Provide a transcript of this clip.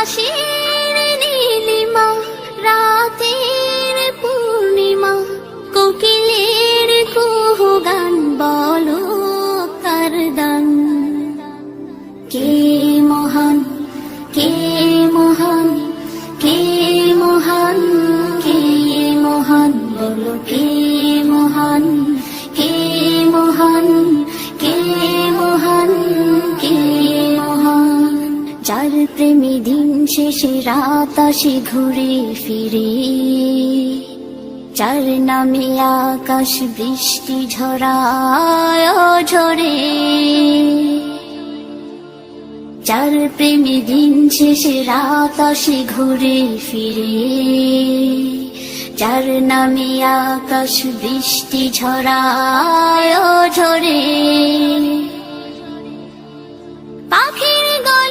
আকাশের নীলিমা, রাতের পূর্ণিমা, কোকিলের কুহু গান, বলো কার দান। কে মহান, কে মহান, কে মহান, কে মহান, বলো কে মহান, কে মহান, কে মহান, কে মহান। যার প্রেমে দিন শেষে রাত আসে ঘুরে ফিরে, যার নামে আকাশ বৃষ্টি ঝরায় ঝরে, যার প্রেমে দিন শেষে রাত আসে ঘুরে ফিরে, যার নামে আকাশ বৃষ্টি ঝরায় ঝরে।